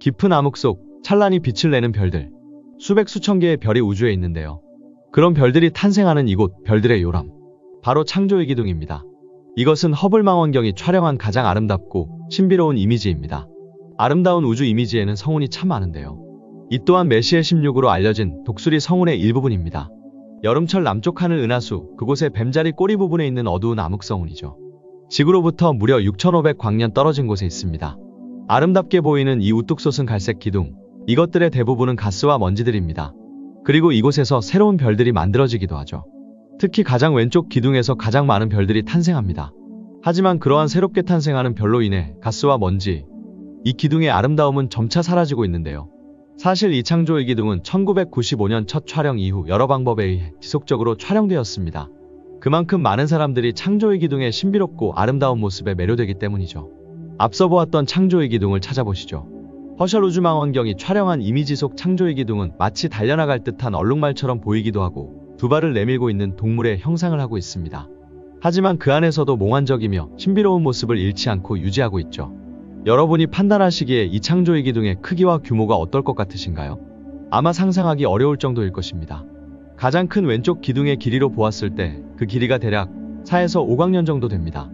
깊은 암흑 속 찬란히 빛을 내는 별들. 수백 수천 개의 별이 우주에 있는데요. 그런 별들이 탄생하는 이곳, 별들의 요람. 바로 창조의 기둥입니다. 이것은 허블 망원경이 촬영한 가장 아름답고 신비로운 이미지입니다. 아름다운 우주 이미지에는 성운이 참 많은데요. 이 또한 메시의 16으로 알려진 독수리 성운의 일부분입니다. 여름철 남쪽 하늘 은하수, 그곳의 뱀자리 꼬리 부분에 있는 어두운 암흑성운이죠. 지구로부터 무려 6500광년 떨어진 곳에 있습니다. 아름답게 보이는 이 우뚝 솟은 갈색 기둥, 이것들의 대부분은 가스와 먼지들입니다. 그리고 이곳에서 새로운 별들이 만들어지기도 하죠. 특히 가장 왼쪽 기둥에서 가장 많은 별들이 탄생합니다. 하지만 그러한 새롭게 탄생하는 별로 인해 가스와 먼지, 이 기둥의 아름다움은 점차 사라지고 있는데요. 사실 이 창조의 기둥은 1995년 첫 촬영 이후 여러 방법에 의해 지속적으로 촬영되었습니다. 그만큼 많은 사람들이 창조의 기둥의 신비롭고 아름다운 모습에 매료되기 때문이죠. 앞서 보았던 창조의 기둥을 찾아보시죠. 허셜 우주망원경이 촬영한 이미지 속 창조의 기둥은 마치 달려나갈 듯한 얼룩말처럼 보이기도 하고 두 발을 내밀고 있는 동물의 형상을 하고 있습니다. 하지만 그 안에서도 몽환적이며 신비로운 모습을 잃지 않고 유지하고 있죠. 여러분이 판단하시기에 이 창조의 기둥의 크기와 규모가 어떨 것 같으신가요? 아마 상상하기 어려울 정도일 것입니다. 가장 큰 왼쪽 기둥의 길이로 보았을 때 그 길이가 대략 4에서 5광년 정도 됩니다.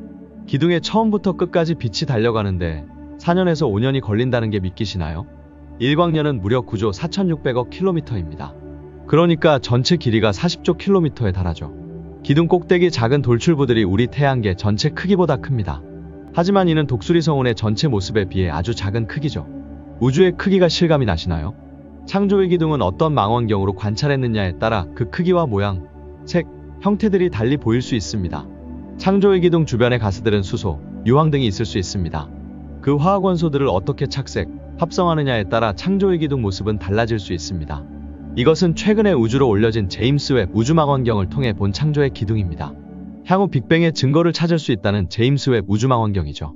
기둥의 처음부터 끝까지 빛이 달려가는데 4년에서 5년이 걸린다는 게 믿기시나요? 1광년은 무려 9조 4600억 킬로미터입니다. 그러니까 전체 길이가 40조 킬로미터에 달하죠. 기둥 꼭대기 작은 돌출부들이 우리 태양계 전체 크기보다 큽니다. 하지만 이는 독수리 성운의 전체 모습에 비해 아주 작은 크기죠. 우주의 크기가 실감이 나시나요? 창조의 기둥은 어떤 망원경으로 관찰했느냐에 따라 그 크기와 모양, 색, 형태들이 달리 보일 수 있습니다. 창조의 기둥 주변의 가스들은 수소, 유황 등이 있을 수 있습니다. 그 화학 원소들을 어떻게 착색, 합성하느냐에 따라 창조의 기둥 모습은 달라질 수 있습니다. 이것은 최근에 우주로 올려진 제임스 웹 우주망원경을 통해 본 창조의 기둥입니다. 향후 빅뱅의 증거를 찾을 수 있다는 제임스 웹 우주망원경이죠.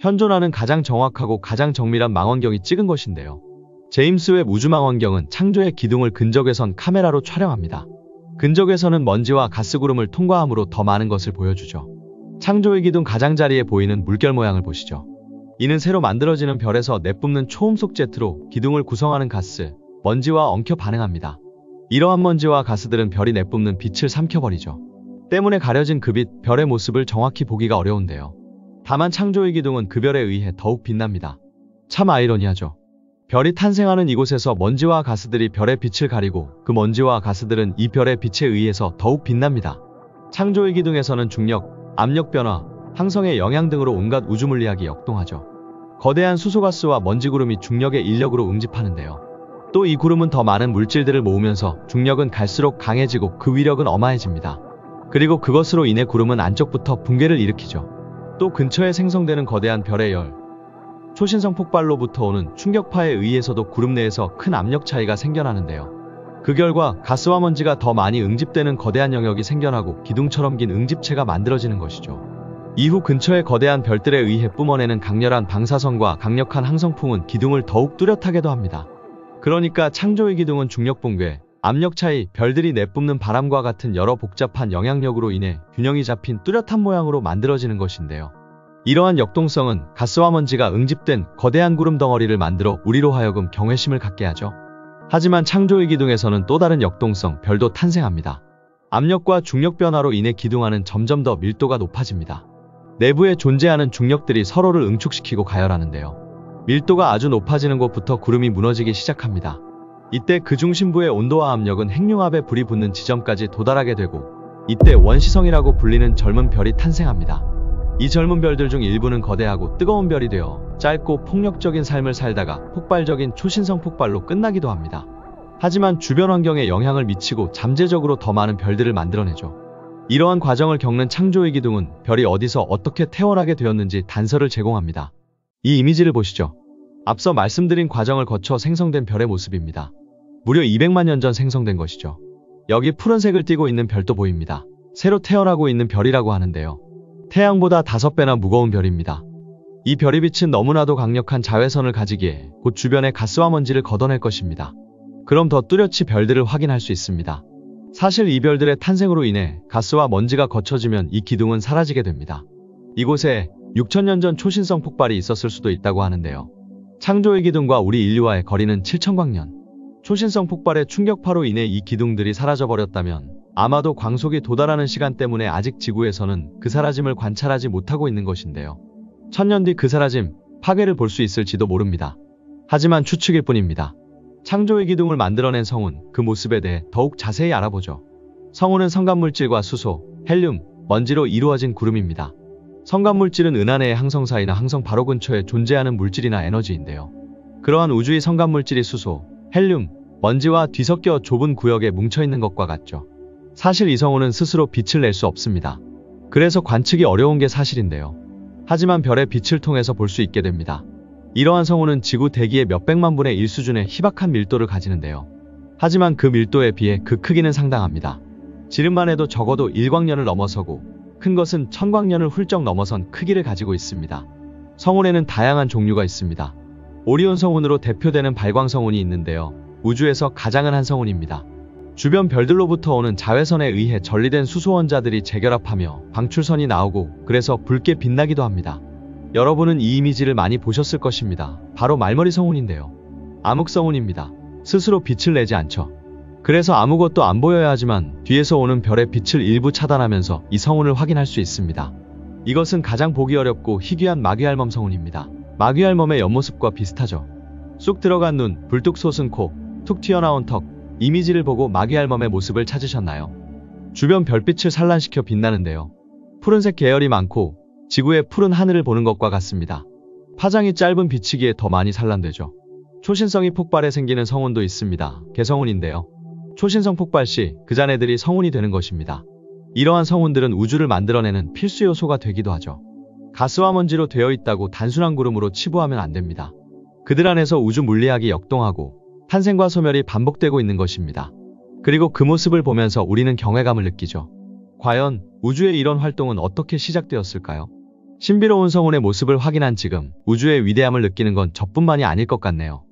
현존하는 가장 정확하고 가장 정밀한 망원경이 찍은 것인데요. 제임스 웹 우주망원경은 창조의 기둥을 근적외선 카메라로 촬영합니다. 근적외선은 먼지와 가스구름을 통과함으로 더 많은 것을 보여주죠. 창조의 기둥 가장자리에 보이는 물결 모양을 보시죠. 이는 새로 만들어지는 별에서 내뿜는 초음속 제트로 기둥을 구성하는 가스, 먼지와 엉켜 반응합니다. 이러한 먼지와 가스들은 별이 내뿜는 빛을 삼켜버리죠. 때문에 가려진 그 빛, 별의 모습을 정확히 보기가 어려운데요. 다만 창조의 기둥은 그 별에 의해 더욱 빛납니다. 참 아이러니하죠. 별이 탄생하는 이곳에서 먼지와 가스들이 별의 빛을 가리고 그 먼지와 가스들은 이 별의 빛에 의해서 더욱 빛납니다. 창조의 기둥에서는 중력, 압력 변화, 항성의 영향 등으로 온갖 우주물리학이 역동하죠. 거대한 수소가스와 먼지구름이 중력의 인력으로 응집하는데요. 또 이 구름은 더 많은 물질들을 모으면서 중력은 갈수록 강해지고 그 위력은 어마해집니다. 그리고 그것으로 인해 구름은 안쪽부터 붕괴를 일으키죠. 또 근처에 생성되는 거대한 별의 열, 초신성 폭발로부터 오는 충격파에 의해서도 구름 내에서 큰 압력 차이가 생겨나는데요. 그 결과 가스와 먼지가 더 많이 응집되는 거대한 영역이 생겨나고 기둥처럼 긴 응집체가 만들어지는 것이죠. 이후 근처의 거대한 별들에 의해 뿜어내는 강렬한 방사선과 강력한 항성풍은 기둥을 더욱 뚜렷하게도 합니다. 그러니까 창조의 기둥은 중력 붕괴, 압력 차이, 별들이 내뿜는 바람과 같은 여러 복잡한 영향력으로 인해 균형이 잡힌 뚜렷한 모양으로 만들어지는 것인데요. 이러한 역동성은 가스와 먼지가 응집된 거대한 구름 덩어리를 만들어 우리로 하여금 경외심을 갖게 하죠. 하지만 창조의 기둥에서는 또 다른 역동성, 별도 탄생합니다. 압력과 중력 변화로 인해 기둥안은 점점 더 밀도가 높아집니다. 내부에 존재하는 중력들이 서로를 응축시키고 가열하는데요. 밀도가 아주 높아지는 곳부터 구름이 무너지기 시작합니다. 이때 그 중심부의 온도와 압력은 핵융합에 불이 붙는 지점까지 도달하게 되고 이때 원시성이라고 불리는 젊은 별이 탄생합니다. 이 젊은 별들 중 일부는 거대하고 뜨거운 별이 되어 짧고 폭력적인 삶을 살다가 폭발적인 초신성 폭발로 끝나기도 합니다. 하지만 주변 환경에 영향을 미치고 잠재적으로 더 많은 별들을 만들어내죠. 이러한 과정을 겪는 창조의 기둥은 별이 어디서 어떻게 태어나게 되었는지 단서를 제공합니다. 이 이미지를 보시죠. 앞서 말씀드린 과정을 거쳐 생성된 별의 모습입니다. 무려 200만 년 전 생성된 것이죠. 여기 푸른색을 띠고 있는 별도 보입니다. 새로 태어나고 있는 별이라고 하는데요. 태양보다 5배나 무거운 별입니다. 이 별의 빛은 너무나도 강력한 자외선을 가지기에 곧 주변의 가스와 먼지를 걷어낼 것입니다. 그럼 더 뚜렷이 별들을 확인할 수 있습니다. 사실 이 별들의 탄생으로 인해 가스와 먼지가 거쳐지면 이 기둥은 사라지게 됩니다. 이곳에 6000년 전 초신성 폭발이 있었을 수도 있다고 하는데요. 창조의 기둥과 우리 인류와의 거리는 7천광년. 초신성 폭발의 충격파로 인해 이 기둥들이 사라져버렸다면 아마도 광속이 도달하는 시간 때문에 아직 지구에서는 그 사라짐을 관찰하지 못하고 있는 것인데요. 1000년 뒤 그 사라짐, 파괴를 볼 수 있을지도 모릅니다. 하지만 추측일 뿐입니다. 창조의 기둥을 만들어낸 성운, 그 모습에 대해 더욱 자세히 알아보죠. 성운은 성간물질과 수소, 헬륨, 먼지로 이루어진 구름입니다. 성간물질은 은하내의 항성 사이나 항성 바로 근처에 존재하는 물질이나 에너지인데요. 그러한 우주의 성간물질이 수소, 헬륨, 먼지와 뒤섞여 좁은 구역에 뭉쳐있는 것과 같죠. 사실 이 성운은 스스로 빛을 낼 수 없습니다. 그래서 관측이 어려운 게 사실인데요. 하지만 별의 빛을 통해서 볼 수 있게 됩니다. 이러한 성운은 지구 대기의 몇백만 분의 1 수준의 희박한 밀도를 가지는데요. 하지만 그 밀도에 비해 그 크기는 상당합니다. 지름만 해도 적어도 1광년을 넘어서고 큰 것은 1000광년을 훌쩍 넘어선 크기를 가지고 있습니다. 성운에는 다양한 종류가 있습니다. 오리온 성운으로 대표되는 발광 성운이 있는데요. 우주에서 가장 흔한 성운입니다. 주변 별들로부터 오는 자외선에 의해 전리된 수소 원자들이 재결합하며 방출선이 나오고 그래서 붉게 빛나기도 합니다. 여러분은 이 이미지를 많이 보셨을 것입니다. 바로 말머리 성운인데요. 암흑 성운입니다. 스스로 빛을 내지 않죠. 그래서 아무것도 안 보여야 하지만 뒤에서 오는 별의 빛을 일부 차단하면서 이 성운을 확인할 수 있습니다. 이것은 가장 보기 어렵고 희귀한 마귀알몸 성운입니다. 마귀알몸의 옆모습과 비슷하죠. 쑥 들어간 눈, 불뚝 솟은 코, 툭 튀어나온 턱, 이미지를 보고 마귀알몸의 모습을 찾으셨나요? 주변 별빛을 산란시켜 빛나는데요. 푸른색 계열이 많고 지구의 푸른 하늘을 보는 것과 같습니다. 파장이 짧은 빛이기에 더 많이 산란되죠. 초신성이 폭발해 생기는 성운도 있습니다. 개성운인데요. 초신성 폭발 시 그 잔해들이 성운이 되는 것입니다. 이러한 성운들은 우주를 만들어내는 필수 요소가 되기도 하죠. 가스와 먼지로 되어 있다고 단순한 구름으로 치부하면 안 됩니다. 그들 안에서 우주 물리학이 역동하고 탄생과 소멸이 반복되고 있는 것입니다. 그리고 그 모습을 보면서 우리는 경외감을 느끼죠. 과연 우주의 이런 활동은 어떻게 시작되었을까요? 신비로운 성운의 모습을 확인한 지금 우주의 위대함을 느끼는 건 저뿐만이 아닐 것 같네요.